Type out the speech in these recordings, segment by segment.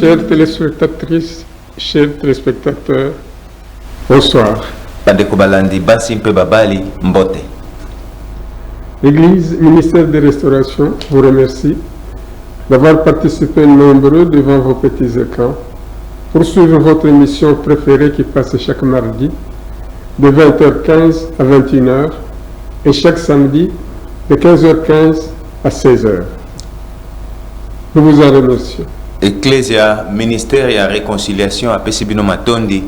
Chères téléspectatrices, chers téléspectateurs, bonsoir. L'Église Ministère de Restauration vous remercie d'avoir participé nombreux devant vos petits écrans pour suivre votre émission préférée qui passe chaque mardi de 20h15 à 21h et chaque samedi de 15h15 à 16h. Nous vous en remercions. Ecclesia Ministère ya Réconciliation apesi bino matondi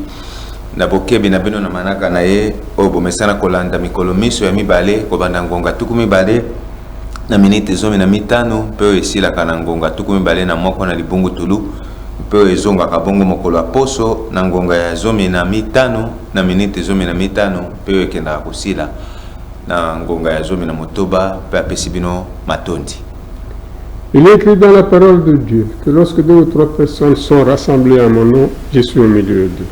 na bokebi na bino na manaka na ye o bomesana kolanda mikolo miso ya mibale ko banda ngonga tuku mibale na minute zomi na mitano pe esila kana ngonga tuku mibale na moko na libungu tulu pe ezonga kabongo mokolo aposo na ngonga ya zomi na mitano na minute zomi na mitano pe ekenda kusila na ngonga ya zomi na motoba pe apesi bino matondi. Il est écrit dans la parole de Dieu que lorsque 2 ou 3 personnes sont rassemblées à mon nom, je suis au milieu d'eux.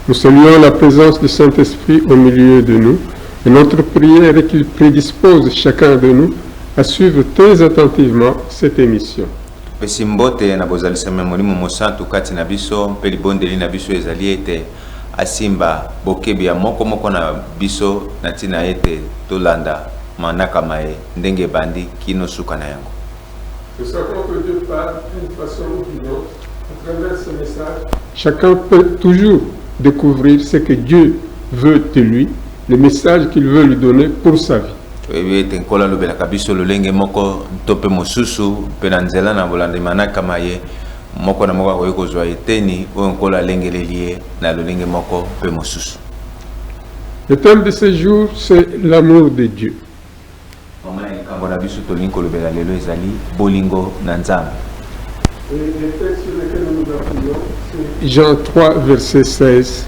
Nous saluons la présence du Saint-Esprit au milieu de nous et notre prière est qu'il prédispose chacun de nous à suivre très attentivement cette émission. Asimba bokebi ya moko moko na biso na tina ete tolanda manaka mae ndenge bandi kino suka na yango. Nous savons que Dieu parle d'une façon ou d'une autre à travers ce message. Chacun peut toujours découvrir ce que Dieu veut de lui, le message qu'il veut lui donner pour sa vie. Ebi ete nkola lobela kabiso lolenge moko tope mosusu pe na nzela na bolanda manaka mae moko na moko ko zwa eteni o nkola lengele lié na lolenge moko pe mosusu. Le thème de ce jour c'est l'amour de Dieu. Bolingo na Nzambe. Et le texte sur lequel nous appuyons c'est Jean 3 verset 16.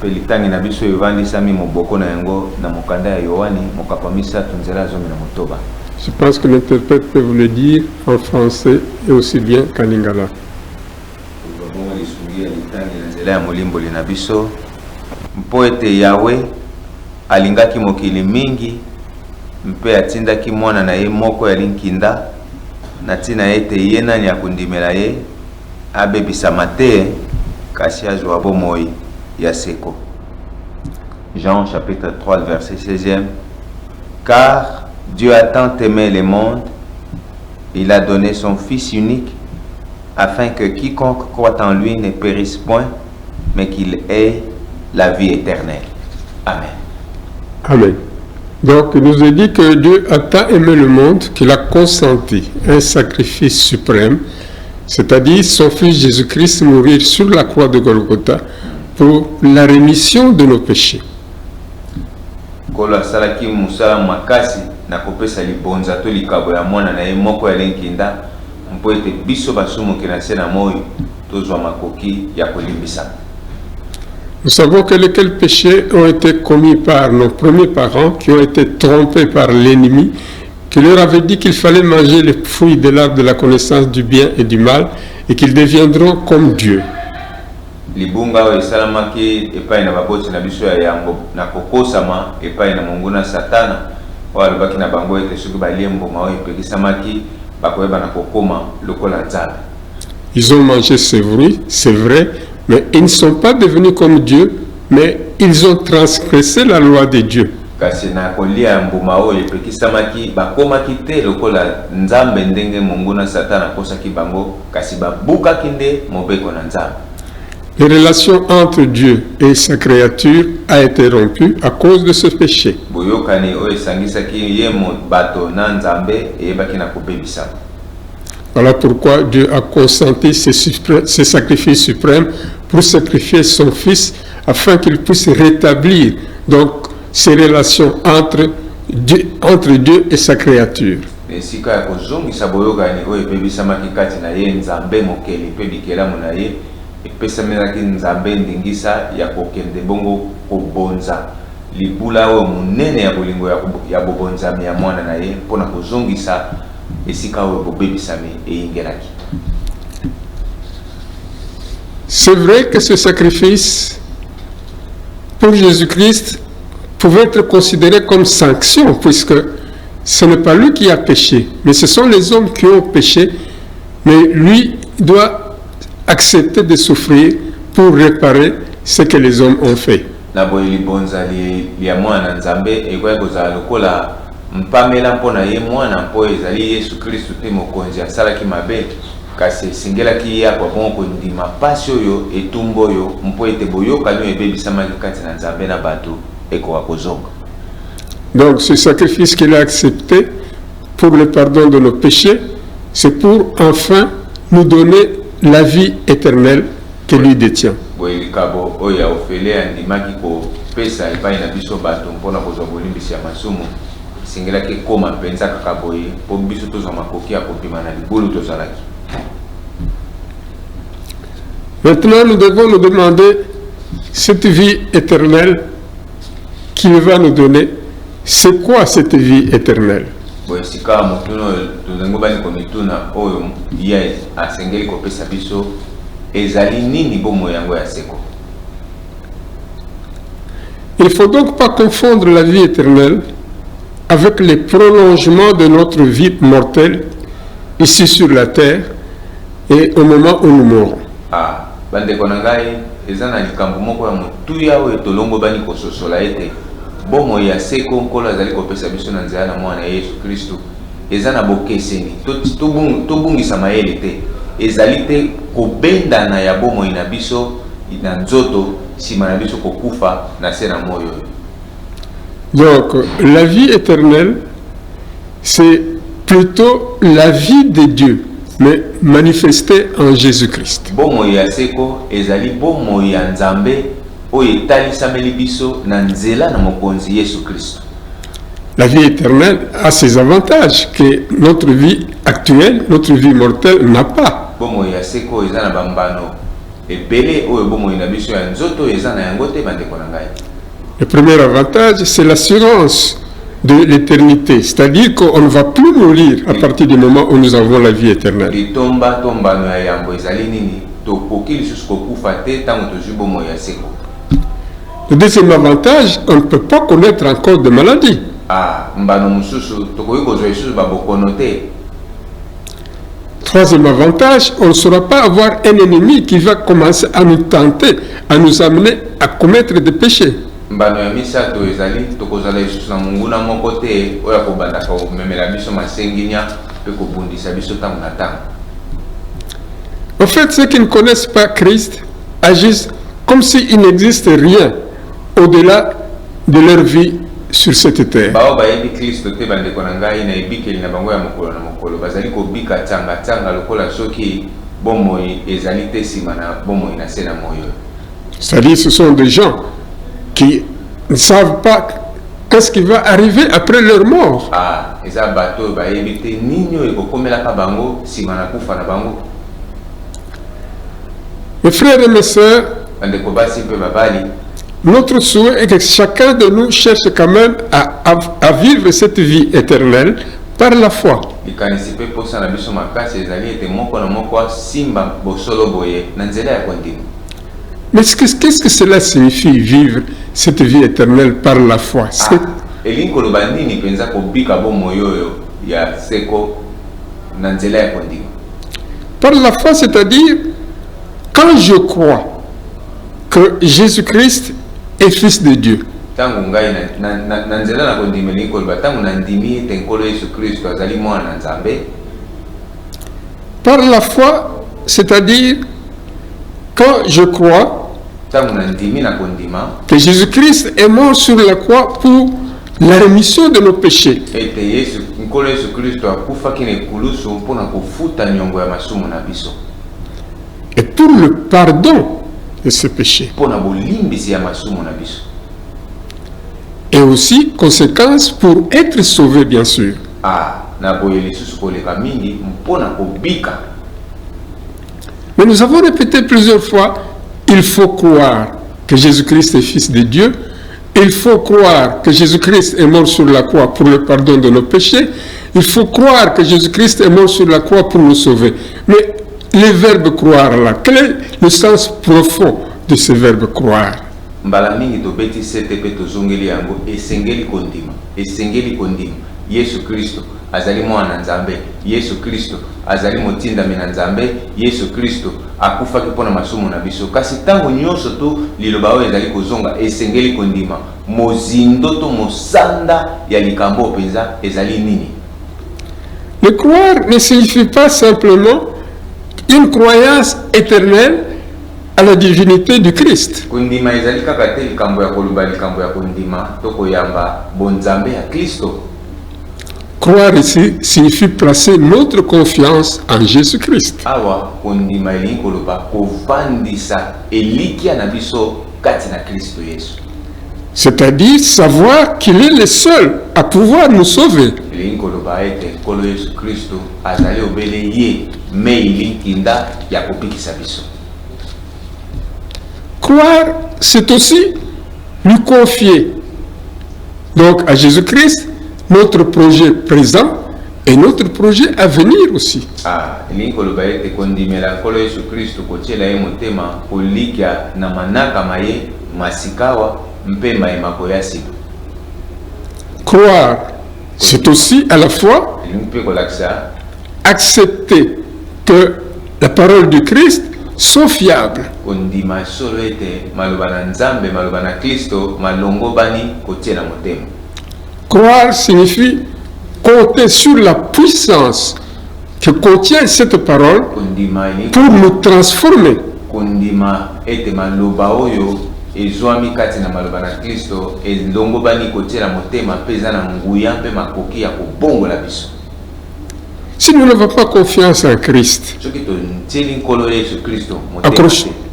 Pelitangi na biso evandisami moboko na yango na mokanda ya Yohani mokapamisa tunzela zomi na motoba. Je pense que l'interprète peut vous le dire en français et aussi bien qu'en lingala. Mpo ete Yahweh alingaki mokili mingi mpe atindaki mwana na ye moko ya linkinda na tina ete ye nani akundimela ye abebisama te kasi azwa bomoi ya seko. Jean chapitre 3 verset 16e. Car Dieu a tant aimé le monde, il a donné son Fils unique, afin que quiconque croit en lui ne périsse point, mais qu'il ait la vie éternelle. Amen. Amen. Donc, il nous est dit que Dieu a tant aimé le monde qu'il a consenti un sacrifice suprême, c'est-à-dire son Fils Jésus-Christ mourir sur la croix de Golgotha pour la rémission de nos péchés. Na kopesa libonza to likabo ya mwana na ye moko ya lenkinda mpo ete biso basumu kenase na moyo tozwa makoki ya kolimbisa. Nous savons que lesquels péchés ont été commis par nos premiers parents qui ont été trompés par l'ennemi qui leur avait dit qu'il fallait manger les fruits de l'arbre de la connaissance du bien et du mal et qu'ils deviendront comme Dieu. Libunga o esalamaki epai na baboti na biso ya yango na kokosama epai na monguna satana. Ils ont mangé ces fruits, c'est vrai, mais ils ne sont pas devenus comme Dieu, mais ils ont transgressé la loi de Dieu. La relation entre Dieu et sa créature a été rompue à cause de ce péché. Voilà pourquoi Dieu a consenti ce sacrifice suprême pour sacrifier son Fils afin qu'il puisse rétablir donc ces relations entre Dieu et sa créature. Epesamelaki Nzambe ndingisa ya kokende bongo kobonza libula o munene ya bolingo ya bobonzami ya mwana na ye mpona kozongisa esika o bobebisami eyingelaki. C'est vrai que ce sacrifice pour Jésus-Christ pouvait être considéré comme sanction, puisque ce n'est pas lui qui a péché, mais ce sont les hommes qui ont péché, mais lui doit accepter de souffrir pour réparer ce que les hommes ont fait. Mpamela mpona ye mwana mpo ezali Yesu Kristo te mokonzi asalaki mabe kasi singelaki ya kwa bongo ndima pasi oyo etumbo oyo mpo ete boyokani ebebisamaki kati na Nzambe na bato ekoka kozonga. Donc ce sacrifice qu'il a accepté pour le pardon de nos péchés, c'est pour enfin nous donner la vie éternelle que lui détient. Boyelikabo oya ofele andimaki ko pesa epai na biso bato mpona kozwa bolimbisi ya masumu. Maintenant, nous devons nous demander cette vie éternelle qu'il va nous donner. C'est quoi cette vie éternelle? Il ne faut donc pas confondre la vie éternelle avec les prolongements de notre vie mortelle ici sur la terre et au moment où nous mourons. Donc, la vie éternelle, c'est plutôt la vie de Dieu, mais manifestée en Jésus-Christ. La vie éternelle a ses avantages que notre vie actuelle, notre vie mortelle n'a pas. Le premier avantage, c'est l'assurance de l'éternité, c'est-à-dire qu'on ne va plus mourir à partir du moment où nous avons la vie éternelle. Le deuxième avantage, on ne peut pas connaître encore de maladie. Troisième avantage, on ne saura pas avoir un ennemi qui va commencer à nous tenter, à nous amener à commettre des péchés. En fait, ceux qui ne connaissent pas Christ agissent comme s'il n'existe rien au-delà de leur vie sur cette terre. C'est-à-dire ce sont des gens qui ne savent pas qu'est-ce qui va arriver après leur mort. Mes frères et mes sœurs, notre souhait est que chacun de nous cherche quand même à vivre cette vie éternelle par la foi. Mais qu'est-ce que cela signifie, vivre cette vie éternelle par la foi? Par la foi, c'est-à-dire, quand je crois que Jésus-Christ est Fils de Dieu, par la foi, c'est-à-dire, quand je crois que Jésus-Christ est mort sur la croix pour la rémission de nos péchés. Et pour le pardon de ce péché. Et aussi, conséquence, pour être sauvé, bien sûr. Mais nous avons répété plusieurs fois, il faut croire que Jésus-Christ est Fils de Dieu. Il faut croire que Jésus-Christ est mort sur la croix pour le pardon de nos péchés. Il faut croire que Jésus-Christ est mort sur la croix pour nous sauver. Mais les verbes croire là, quel est le sens profond de ce verbe croire? mbala mingi tobeti sete pe tozongeli yango esengeli kondima Yesu Kristo azali mwana nzambe, Yesu Kristo azali motindami na nzambe, Yesu Kristo akufaki mpona masumu na biso. Kasi tango nyonso to liloba oyo ezali kozonga esengeli kondima, mozindo to mosanda ya likambo penza ezali nini? Le croire ne signifie pas simplement une croyance éternelle à la divinité du Christ. Kondima ezali kaka te likambo ya koluba likambo ya kondima to koyamba bonzambe ya Kristo. Croire ici signifie placer notre confiance en Jésus-Christ. Awa kondima elingi koloba kovandisa elikia na biso kati na Kristo Yesu. C'est-à-dire savoir qu'il est le seul à pouvoir nous sauver. Elingi koloba ete kolo Yesu Kristo azali obele ye me ilinkinda ya kopikisa biso. Croire, c'est aussi lui confier donc à Jésus-Christ notre projet présent et notre projet à venir aussi. Elingi koloba ete kondimela kolo Yesu Kristo kotiela ye motema kolikia na manaka maye masikawa mpe mayema koya sika. Croire, c'est aussi à la fois Elingi mpe kolakisa accepter que la parole du Christ soit fiable. Kondima solo ete maloba na Nzambe maloba na Kristo malongo bani kotiela motema. Croire signifie compter sur la puissance que contient cette parole pour nous transformer. Kondima ete maloba oyo ezwami kati na maloba na Kristo elongo bani kotiela motema peza na nguya mpe makoki ya kobongola biso. Si nous n'avons pas confiance en Christ,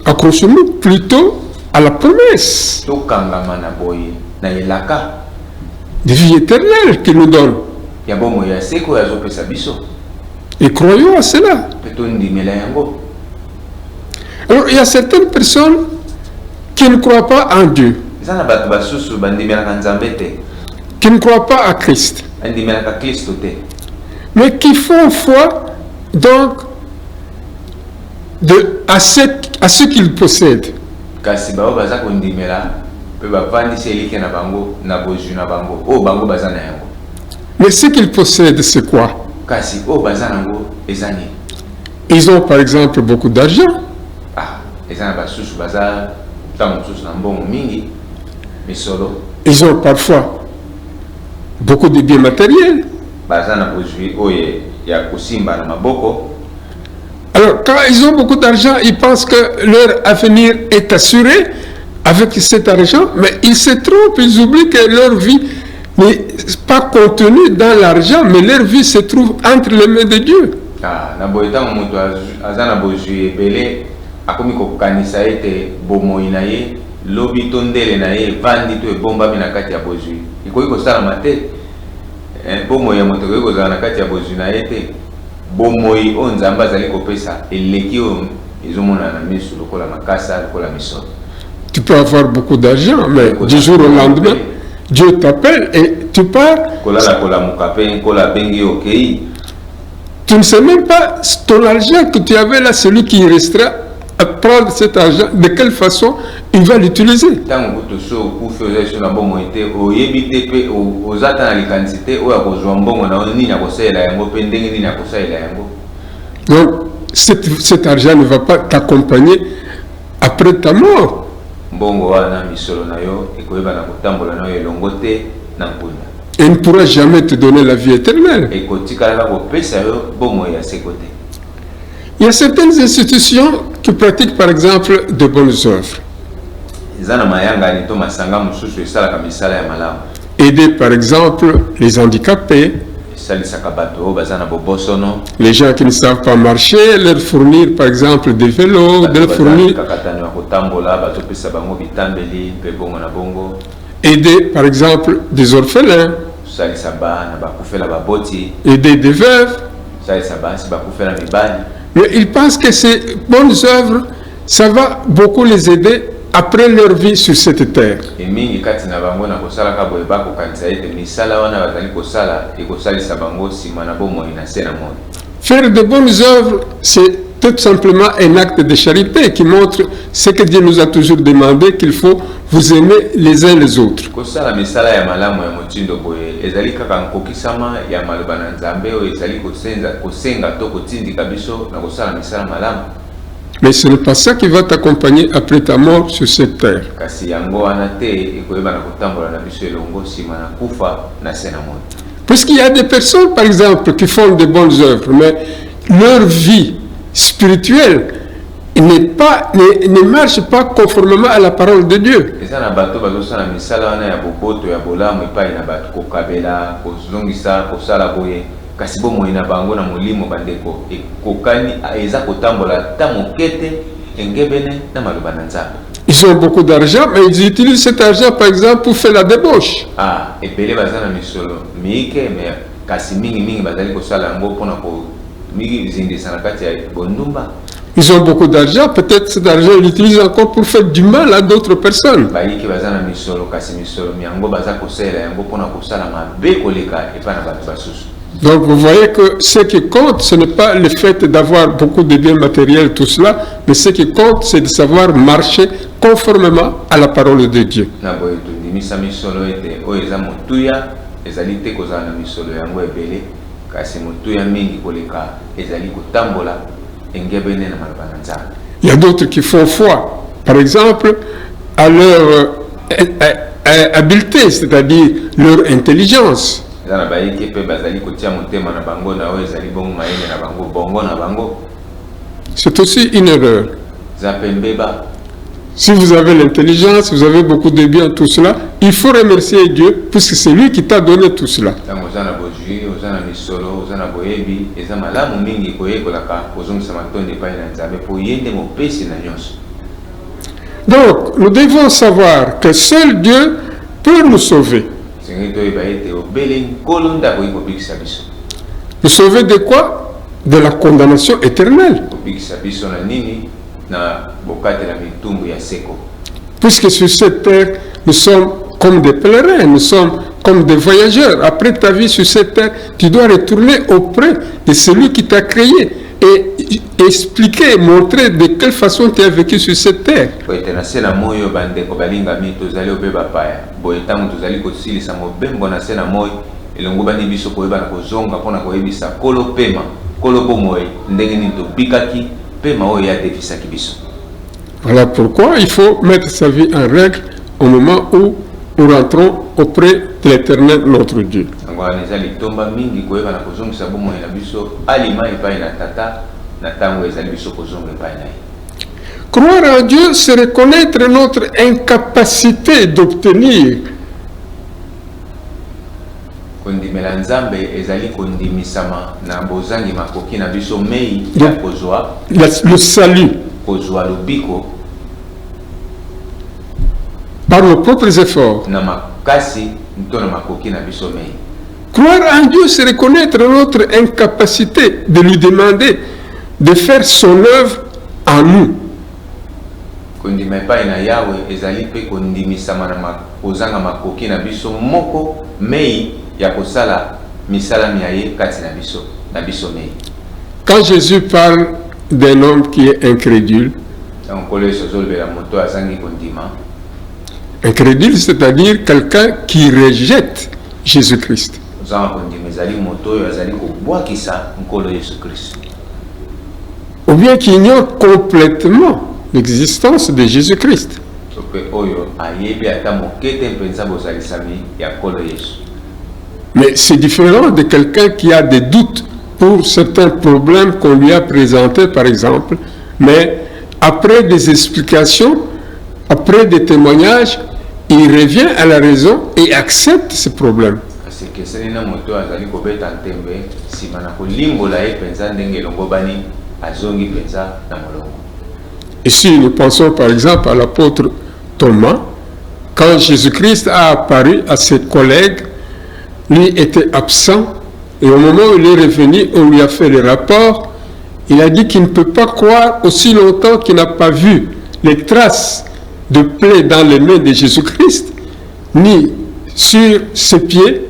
accrochons-nous plutôt à la promesse de vie éternelle qu'il nous donne. Et croyons à cela. Alors, il y a certaines personnes qui ne croient pas en Dieu, qui ne croient pas à Christ, mais qui font foi donc à ce qu'ils possèdent. Mais ce qu'ils possèdent, c'est quoi? Ils ont par exemple beaucoup d'argent. Ils ont parfois beaucoup de biens matériels. Alors, quand ils ont beaucoup d'argent, ils pensent que leur avenir est assuré avec cet argent, mais ils se trompent, ils oublient que leur vie n'est pas contenue dans l'argent, mais leur vie se trouve entre les mains de Dieu. Tu peux avoir beaucoup d'argent, mais du jour au lendemain, Dieu t'appelle et tu pars. Tu ne sais même pas ton argent que tu avais là, celui qui restera à prendre cet argent, de quelle façon il va l'utiliser. Donc, cet argent ne va pas t'accompagner après ta mort. Et ne pourra jamais te donner la vie éternelle. Il y a certaines institutions qui pratiquent par exemple de bonnes œuvres. Aider par exemple les handicapés, les gens qui ne savent pas marcher, leur fournir par exemple des vélos, leur fournir... Aider par exemple des orphelins, aider des veuves. Mais ils pensent que ces bonnes œuvres, ça va beaucoup les aider après leur vie sur cette terre. Faire de bonnes œuvres, c'est tout simplement un acte de charité qui montre ce que Dieu nous a toujours demandé, qu'il faut vous aimer les uns les autres. kosala misala ya malamu ya motindo boye ezali kaka nkokisama ya maloba na Nzambe oyo ezali kosenga to kotindika biso na kosala misala malamu. Mais ce n'est pas ça qui va t'accompagner après ta mort sur cette terre. Kasi yango wana te ekoyeba na kotambola na biso elongo nsima na kufa na se na moi. Puisqu'il y a des personnes, par exemple, qui font de bonnes œuvres, mais leur vie spirituelle ne marche pas conformément à la parole de Dieu. Eza na bato bazosala misala wana ya boboto ya bolamu epai na bato kokabela kozongisa kosala boye kasi bomoi na bango na molimo bandeko ekokani eza kotambola ta mokete engebene na maloba na Nzambe. Ils ont beaucoup d'argent, mais ils utilisent cet argent, par exemple, pour faire la débauche. Ah, ebele baza na misolo miike me kasi mingi bazali kosala yango mpona ko mingi zindisa na kati ya bondumba. Ils ont beaucoup d'argent, peut-être cet argent ils l'utilisent encore pour faire du mal à d'autres personnes. Bayiki baza na misolo kasi misolo miango baza kosala yango mpona kosala mabe koleka epa na bato basusu. Donc vous voyez que ce qui compte, ce n'est pas le fait d'avoir beaucoup de biens matériels, tout cela, mais ce qui compte, c'est de savoir marcher conformément à la parole de Dieu. Na boye tundimisa misolo ete oyo eza motuya ezali te kozala na misolo yango ebele kasi motuya mingi koleka ezali kotambola engebene na maloba na Nzambe. Il y a d'autres qui font foi, par exemple, à leur habileté, c'est-à-dire leur intelligence. C'est aussi une erreur. Si vous avez l'intelligence, vous avez beaucoup de biens, tout cela, il faut remercier Dieu puisque c'est lui qui t'a donné tout cela. Donc, nous devons savoir que seul Dieu peut nous sauver. Nous sauver de quoi? De la condamnation éternelle. Puisque sur cette terre, nous sommes comme des pèlerins, nous sommes comme des voyageurs. Après ta vie sur cette terre, tu dois retourner auprès de celui qui t'a créé et expliquer, montrer de quelle façon tu as vécu sur cette terre. Voilà pourquoi il faut mettre sa vie en règle au moment où nous rentrons auprès de l'Éternel notre Dieu. Croire en Dieu, c'est reconnaître notre incapacité d'obtenir le salut par nos propres efforts. Croire en Dieu, c'est reconnaître notre incapacité de lui demander de faire son œuvre en nous. Quand Jésus parle d'un homme qui est incrédule, incrédule, c'est-à-dire quelqu'un qui rejette Jésus-Christ. Ou bien qui ignore complètement l'existence de Jésus-Christ. Mais c'est différent de quelqu'un qui a des doutes pour certains problèmes qu'on lui a présentés, par exemple, mais après des explications, après des témoignages, il revient à la raison et accepte ce problème. Ici, nous pensons par exemple à l'apôtre Thomas. Quand Jésus-Christ a apparu à ses collègues, lui était absent. Et au moment où il est revenu, on lui a fait le rapport. Il a dit qu'il ne peut pas croire aussi longtemps qu'il n'a pas vu les traces de plaies dans les mains de Jésus-Christ, ni sur ses pieds.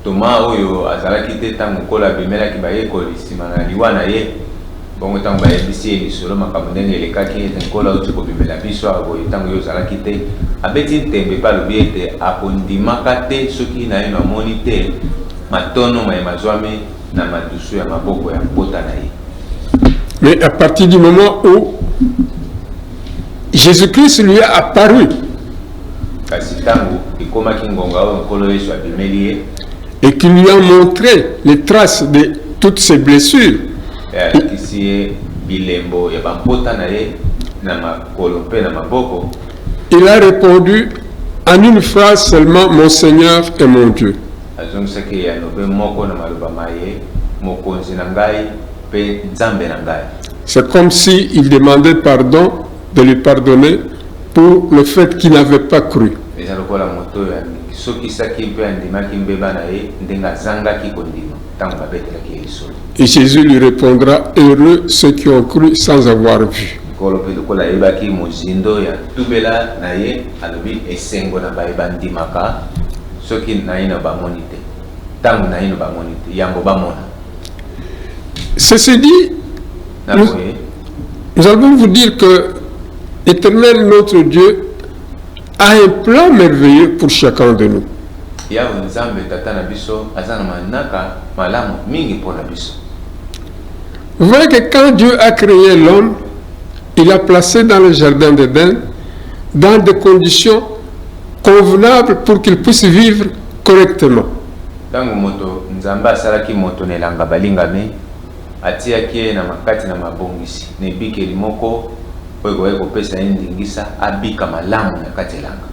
Thomas oyo azalaki te tango kola bimela ki baye kolisima na liwana ye bongo tango baye bisi lisolo makambo ndenge elekaki ete kola uti kobimela biso aboye tango yo azalaki te abeti ntembe pa lobi ete akondimaka te soki na ye no amoni te matono mayema zwami na madusu ya maboko ya pota na ye. Mais à partir du moment où Jésus-Christ lui a apparu kasi tango ekomaki ngonga oyo nkolo yesu abimeli ye et qui lui a montré les traces de toutes ses blessures, alakisi ye bilembo ya bampota na ye na makolo mpe na maboko, il a répondu en une phrase seulement: mon Seigneur et mon Dieu. azongisaki ya lobe moko na maloba ma ye mokonzi na ngai mpe nzambe na ngai. C'est comme si il demandait pardon, de lui pardonner pour le fait qu'il n'avait pas cru. eza lokola moto oyo sokisaki mpe andimaki mbeba na ye ndenge azangaki kondima ntango babetelaki ye lisolo. Et Jésus lui répondra: heureux ceux qui ont cru sans avoir vu. nkolo mpe lokola ayebaki mozindo ya tubela na ye alobi esengo na baye bandimaka soki naino bamoni te ntango naino bamoni te yango bamona. Ceci dit, nous allons vous dire que l'Éternel, notre Dieu, a un plan merveilleux pour chacun de nous. yawe nzambe tata na biso aza na manaka malamu mingi mpona biso. Vous voyez que quand Dieu a créé l'homme, il l'a placé dans le jardin d'Éden dans des conditions convenables pour qu'il puisse vivre correctement. Ntango moto nzambe asalaki moto na elanga balingami atiaki ye na makati na mabongisi na ebikeli moko oyo ekoki kopesa ye ndingisa abika malamu na kati elanga.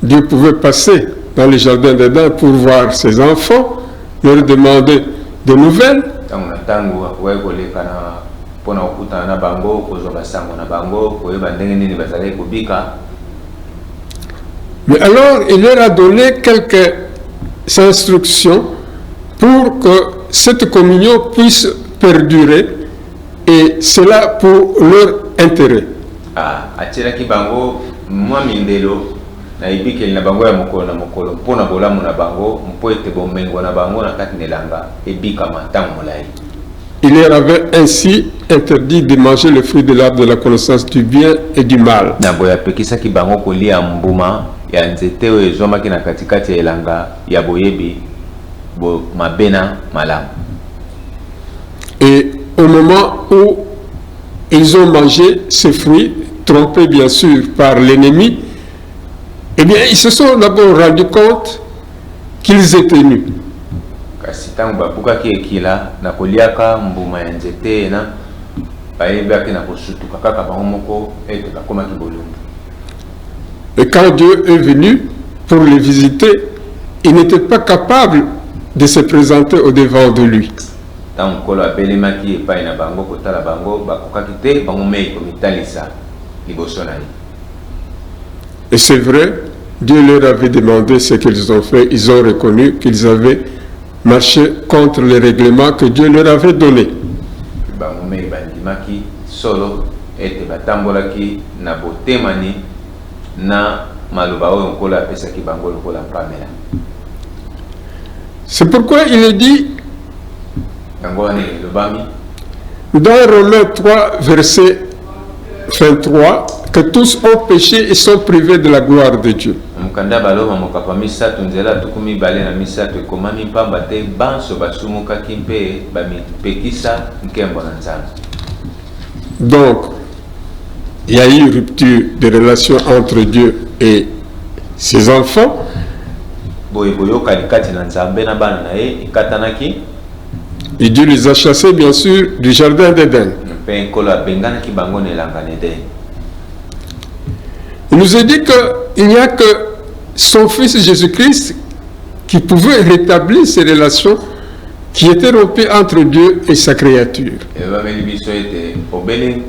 Dieu pouvait passer dans le jardin d'Éden pour voir ses enfants, leur demander des nouvelles. Ntango na ntango akoki koleka na mpona kokutana na bango kozwa basango na bango koyeba ndenge nini bazalaki kobika. Mais alors il leur a donné quelques instructions pour que cette communion puisse perdurer, et cela pour leur intérêt. Atiraki bango mwa mindelo na ibikeli na bango ya mokolo na mokolo mpona bolamu na bango mpo ete bomengo na bango na kati na elanga ebikama ntango molai. Il leur avait ainsi interdit de manger le fruit de l'arbre de la connaissance du bien et du mal. Na boya pekisaki bango kolia mbuma ya nzete oyo ezwamaki na katikati ya elanga ya boyebi bo mabena malamu. Et au moment où ils ont mangé ces fruits, trompés bien sûr par l'ennemi, eh bien ils se sont d'abord rendus compte qu'ils étaient nus. Kasi tango babukaki ekila na koliaka mbuma ya nzete na bayebaki na kosutuka kaka bango moko ete bakomaki bolumbu. Et quand Dieu est venu pour les visiter, il n'était pas capable de se présenter au devant de lui. Tango kolo abelemaki epai na bango kotala bango bakokaki te bango mei komitalisa liboso na ye. Et c'est vrai, Dieu leur avait demandé ce qu'ils ont fait. Ils ont reconnu qu'ils avaient marché contre les règlements que Dieu leur avait donnés. Bango mei bandimaki solo ete batambolaki na botemani na maloba oyo nkolo apesaki bango lokola mpamela. C'est pourquoi il est dit yango wana elobami dans Romains 3, verset 23, que tous ont péché et sont privés de la gloire de Dieu. mokanda baloba mokapa misato nzela tuku mibale na misato ekomami pamba te banso basumukaki mpe bamipekisa nkembo na nzambe. Donc, il y a eu rupture de relation entre Dieu et ses enfants. Boye boyokani kati na nzambe na bana na ye ekatanaki. Et Dieu les a chassés, bien sûr, du jardin d'Éden. Mpe nkolo abenganaki bango na elanga na Eden. Il nous a dit qu'il n'y a que son Fils Jésus-Christ qui pouvait rétablir ces relations qui étaient rompues entre Dieu et sa créature. Ebameli biso ete obele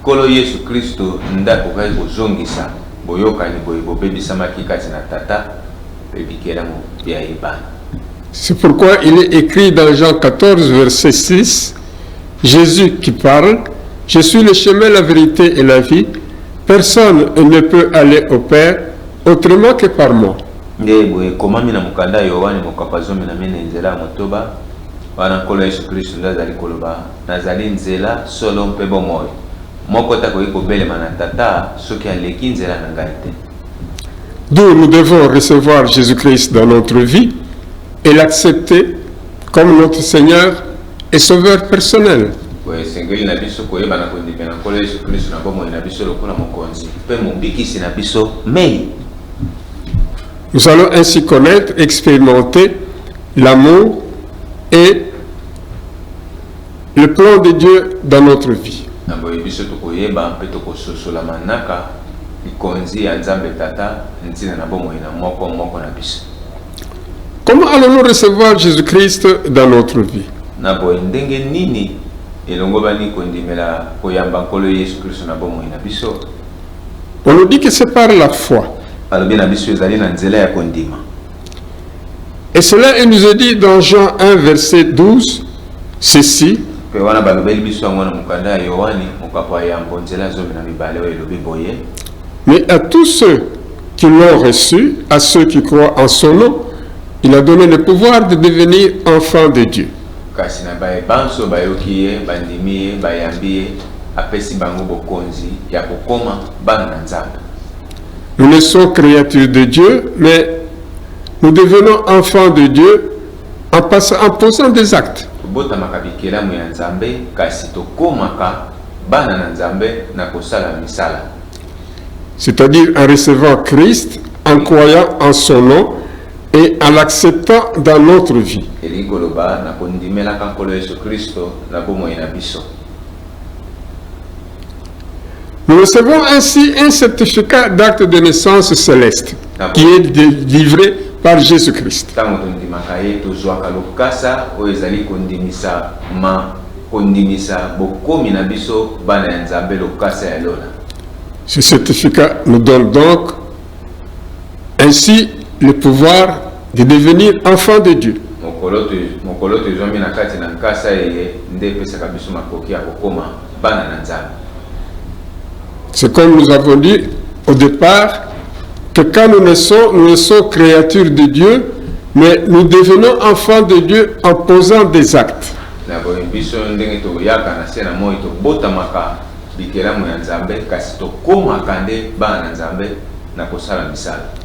nkolo Yesu Kristo ndako kaki kozongisa boyokani boye bobebisamaki kati na tata mpe bikelamu bya ebana. C'est pourquoi il est écrit dans Jean 14, verset 6, Jésus qui parle: je suis le chemin, la vérité et la vie. Personne ne peut aller au Père autrement que par moi. nde boye komami na mokanda Yohane mokapa zomi na mine nzela ya motoba wana nkolo Yesu Kristo nde azali koloba nazali nzela solo mpe bomoi moko takoki kobelema na tata soki aleki nzela na ngai te. D'où nous devons recevoir Jésus-Christ dans notre vie et l'accepter comme notre Seigneur et Sauveur personnel. Boye sengeli na biso koyeba na kondima na nkolo Yesu Kristo na bomoi na biso lokola mokonzi mpe mobikisi na biso mei. Nous allons ainsi connaître, expérimenter l'amour et le plan de Dieu dans notre vie. Comment allons-nous recevoir Jésus-Christ dans notre vie? On nous dit que c'est par la foi. Et cela, il nous est dit dans Jean 1, verset 12, ceci. Mais à tous ceux qui l'ont reçu, à ceux qui croient en son nom, il a donné le pouvoir de devenir enfants de Dieu. Nous ne sommes créatures de Dieu, mais nous devenons enfants de Dieu en posant des actes. C'est-à-dire en recevant Christ, en croyant en son nom et en l'acceptant dans notre vie. Nous recevons ainsi un certificat d'acte de naissance céleste qui est livré par Jésus-Christ. Ce certificat nous donne donc ainsi le pouvoir de devenir enfant de Dieu. C'est comme nous avons dit au départ, que quand nous naissons créatures de Dieu, mais nous devenons enfants de Dieu en posant des actes.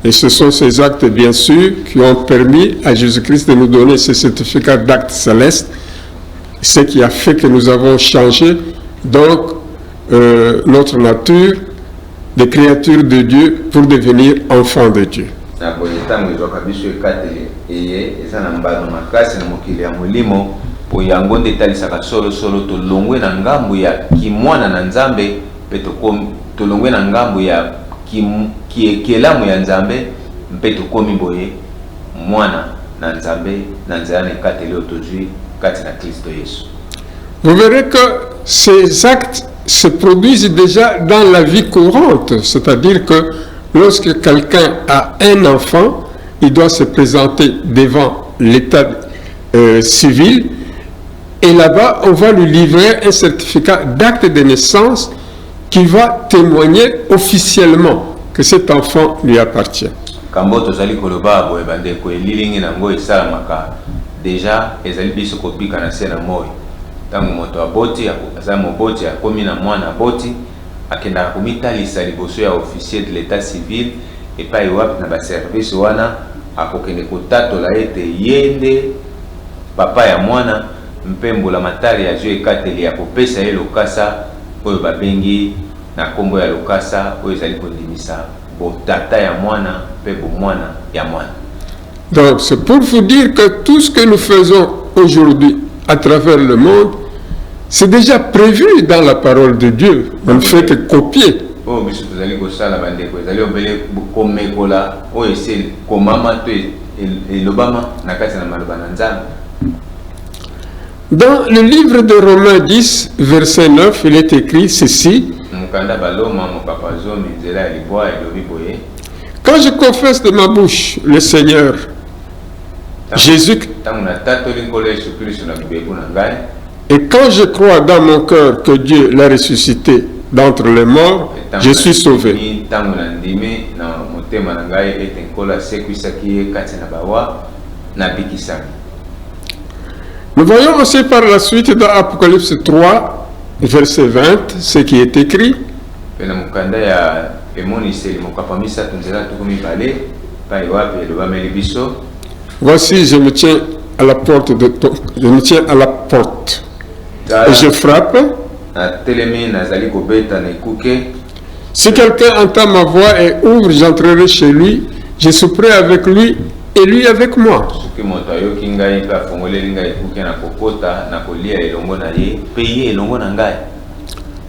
Et ce sont ces actes, bien sûr, qui ont permis à Jésus-Christ de nous donner ce certificat d'acte céleste, ce qui a fait que nous avons changé donc notre nature de créatures de Dieu pour devenir enfants de Dieu. Vous verrez que ces actes se produisent déjà dans la vie courante, c'est-à-dire que lorsque quelqu'un a un enfant, il doit se présenter devant l'état civil et là-bas on va lui livrer un certificat d'acte de naissance qui va témoigner officiellement que cet enfant lui appartient. Tangu moto aboti aza moboti akomi na mwana aboti akenda komitalisa liboso ya officier de l'état civil epai wapi na ba service wana akokende kotatola ete yende papa ya mwana mpembola matari ya jeu ekateli ya kopesa ye lokasa oyo babengi na kombo ya lokasa oyo ezali kondimisa botata ya mwana mpe bomwana ya mwana. Donc c'est pour vous dire que tout ce que nous faisons aujourd'hui à travers le monde, c'est déjà prévu dans la parole de Dieu. On ne fait que copier. Dans le livre de Romains 10, verset 9, il est écrit ceci. Quand je confesse de ma bouche le Seigneur Jésus, et quand je crois dans mon cœur que Dieu l'a ressuscité d'entre les morts, je suis sauvé. motema na ngai ete nkolo asekwisaki ye kati na bawa na bikisami. Nous voyons aussi par la suite dans Apocalypse 3, verset 20, ce qui est écrit. Pena mukanda ya emoniseli mokapa misatu nzela tukumi bale pa iwape elobameli biso. Voici, je me tiens à la porte de ton, je me tiens à la porte et je frappe. Si quelqu'un entend ma voix et ouvre, j'entrerai chez lui, je souperai avec lui et lui avec moi.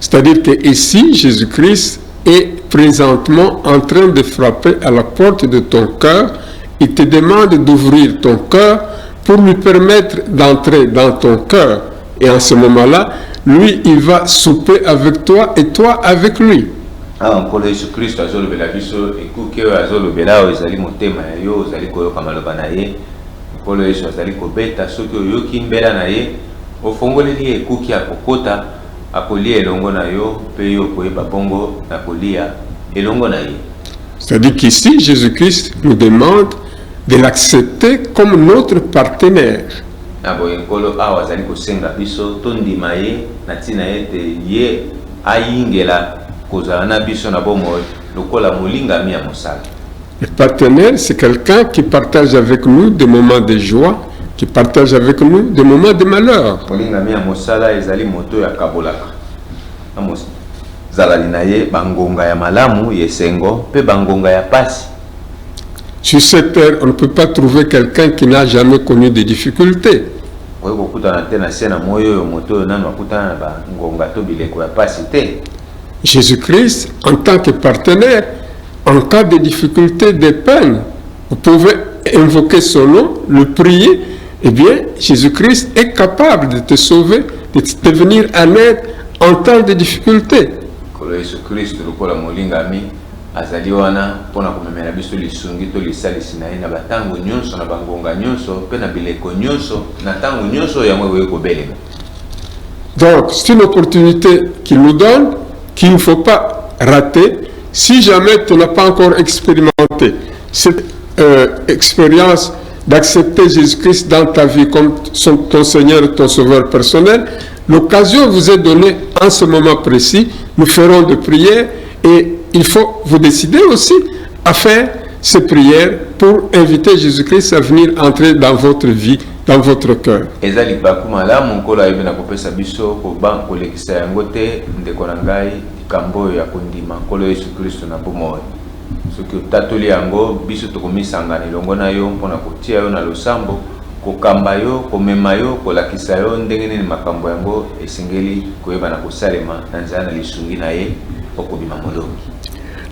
C'est-à-dire que ici, Jésus-Christ est présentement en train de frapper à la porte de ton cœur. Il te demande d'ouvrir ton cœur pour lui permettre d'entrer dans ton cœur. Et en ce moment-là, lui, il va souper avec toi et toi avec lui. C'est-à-dire qu'ici, Jésus-Christ nous demande de l'accepter comme notre partenaire. Le partenaire, c'est quelqu'un qui partage avec nous des moments de joie, qui partage avec nous des moments de malheur. Sur cette terre, on ne peut pas trouver quelqu'un qui n'a jamais connu des difficultés. Jésus-Christ, en tant que partenaire, en cas de difficulté, de peine, vous pouvez invoquer son nom, le prier, eh bien, Jésus-Christ est capable de te sauver, de te venir en aide en temps de difficulté. Donc, c'est une opportunité qu'il nous donne, qu'il ne faut pas rater. Si jamais tu n'as pas encore expérimenté cette expérience d'accepter Jésus-Christ dans ta vie comme ton Seigneur, ton Sauveur personnel, l'occasion vous est donnée en ce moment précis. Nous ferons des prières et il faut vous décider aussi à faire ces prières pour inviter Jésus-Christ à venir entrer dans votre vie, dans votre cœur.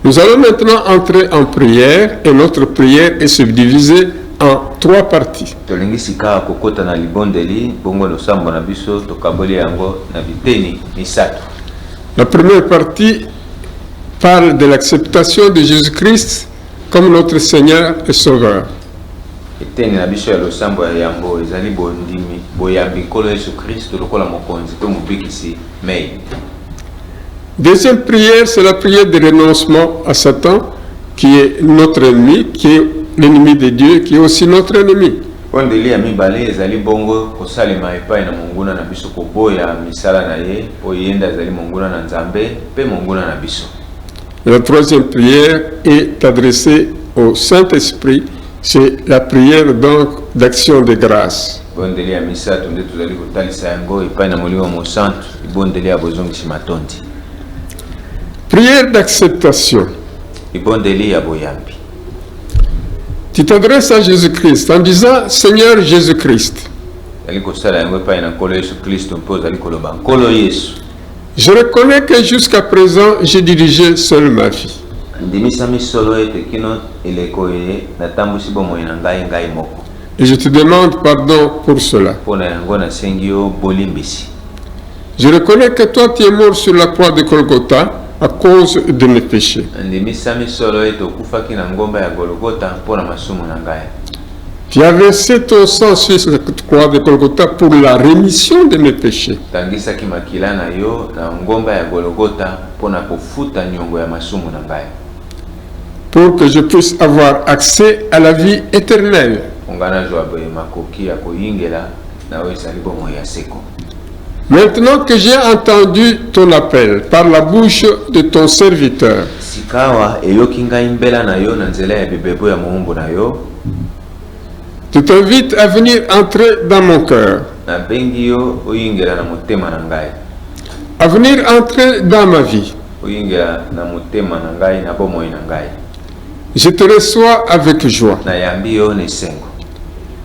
Nous allons maintenant entrer en prière et notre prière est subdivisée en 3 parties. La première partie parle de l'acceptation de Jésus-Christ comme notre Seigneur et Sauveur. Deuxième prière, c'est la prière de renoncement à Satan, qui est notre ennemi, qui est l'ennemi de Dieu, qui est aussi notre ennemi. La troisième prière est adressée au Saint-Esprit, c'est la prière donc d'action de grâce. Prière d'acceptation. Tu t'adresses à Jésus-Christ en disant, Seigneur Jésus-Christ, je reconnais que jusqu'à présent, j'ai dirigé seul ma vie. Et je te demande pardon pour cela. Je reconnais que toi, tu es mort sur la croix de Golgotha à cause de mes péchés. Tu as versé ton sang sur cette croix de Golgotha pour la rémission de mes péchés. pour que je puisse avoir accès à la vie éternelle. Maintenant que j'ai entendu ton appel par la bouche de ton serviteur, je t'invite à venir entrer dans mon cœur, à venir entrer dans ma vie. Je te reçois avec joie.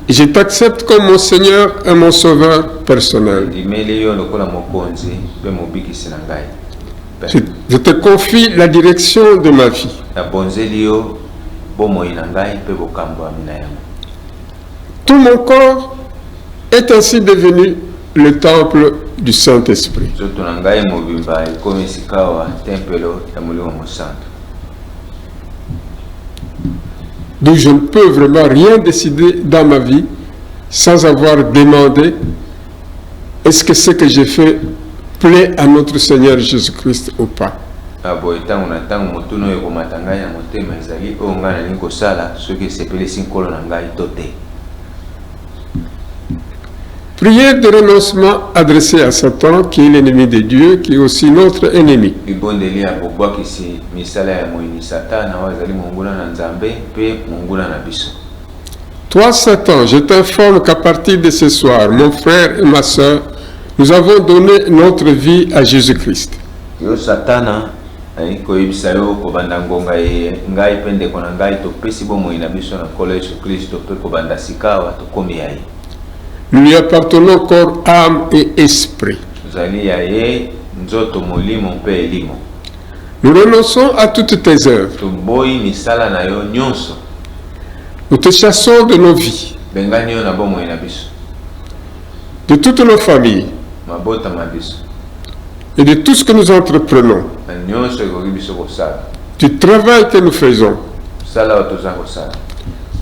Je t'accepte comme mon Seigneur et mon Sauveur personnel. Je te confie la direction de ma vie. Tout mon corps est ainsi devenu le temple du Saint-Esprit. Donc je ne peux vraiment rien décider dans ma vie sans avoir demandé est-ce que ce que j'ai fait plaît à notre Seigneur Jésus-Christ ou pas. Prière de renoncement adressée à Satan, qui est l'ennemi de Dieu, qui est aussi notre ennemi. Toi, Satan, je t'informe qu'à partir de ce soir, mon frère et ma soeur, nous avons donné notre vie à Jésus-Christ. Nous lui appartenons corps, âme et esprit. Nous renonçons à toutes tes œuvres. Nous te chassons de nos vies, de toutes nos familles et de tout ce que nous entreprenons, du travail que nous faisons.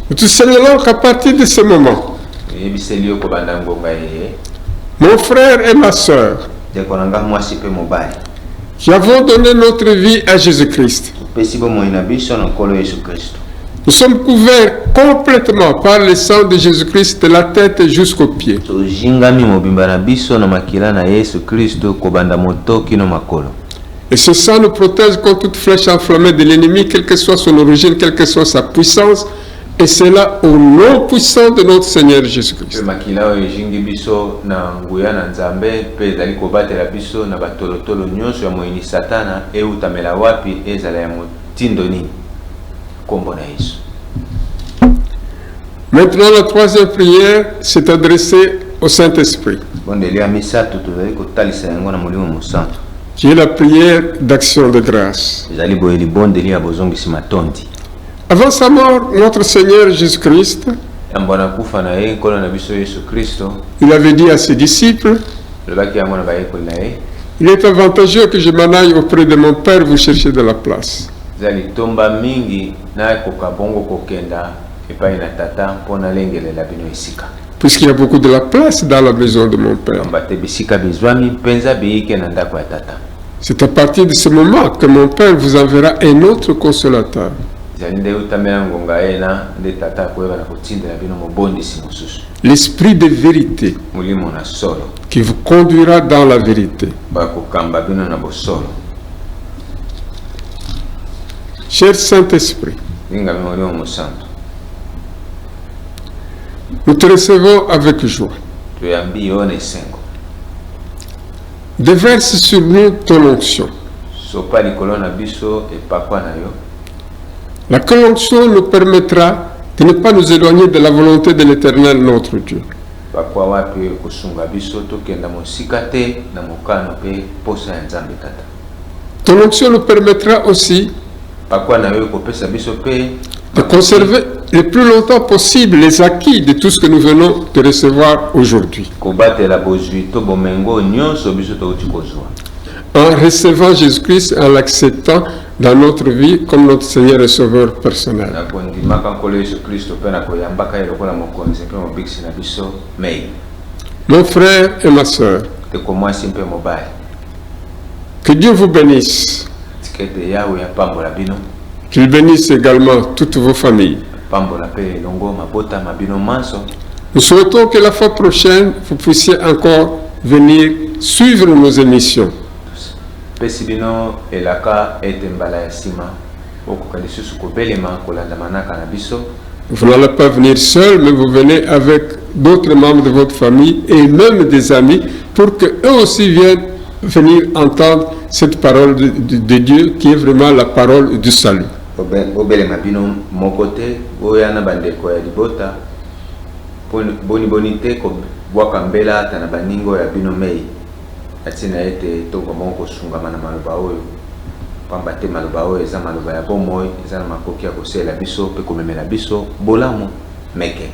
Nous te signalons qu'à partir de ce moment, mon frère et ma soeur, qui avons donné notre vie à Jésus-Christ, nous sommes couverts complètement par le sang de Jésus-Christ de la tête jusqu'aux pieds. Et ce sang nous protège contre toute flèche enflammée de l'ennemi, quelle que soit son origine, quelle que soit sa puissance. Et c'est là au nom puissant de notre Seigneur Jésus-Christ. Maintenant, la troisième prière s'est adressée au Saint-Esprit, qui est la prière d'action de grâce. Avant sa mort, notre Seigneur Jésus-Christ, il avait dit à ses disciples, il est avantageux que je m'en aille auprès de mon Père vous chercher de la place. Puisqu'il y a beaucoup de la place dans la maison de mon Père. C'est à partir de ce moment que mon Père vous enverra un autre consolateur. L'esprit de vérité qui vous conduira dans la vérité. Cher Saint-Esprit, nous te recevons avec joie. Déverse sur nous ton onction. La onction nous permettra de ne pas nous éloigner de la volonté de l'Éternel notre Dieu. Ton onction nous permettra aussi de conserver le plus longtemps possible les acquis de tout ce que nous venons de recevoir aujourd'hui. En recevant Jésus-Christ, en l'acceptant dans notre vie comme notre Seigneur et Sauveur personnel. Mon frère et ma soeur, que Dieu vous bénisse Qu'il bénisse également toutes vos familles. pambola pe longo mabota mabino manso. Nous souhaitons que la fois prochaine, vous puissiez encore venir suivre nos émissions. Pesi bino elaka ete mbala ya sima okoka lisusu kobelema kolanda manaka na biso. Vous n'allez pas venir seul, mais vous venez avec d'autres membres de votre famille et même des amis pour qu'eux aussi viennent venir entendre cette parole de Dieu qui est vraiment la parole du salut. Obelema bino mokote oyana bandeko ya libota boni bonite ko bwaka mbela tana baningo ya bino mei atina ete tongo moko sungama na maloba oyo pamba te maloba oyo eza maloba ya bomoi eza na makoki ya kosela biso pe komemela biso bolamu meke.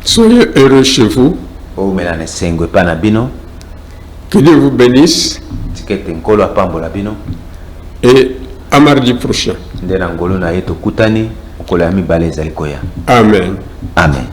Soyez heureux chez vous. Omela na sengwe pa na bino. Que Dieu vous bénisse. Tikete nkolo apambola bino. Et à mardi prochain. Ndena ngolo na yeto kutani okolo ya mibale ezali koya. Amen. Amen.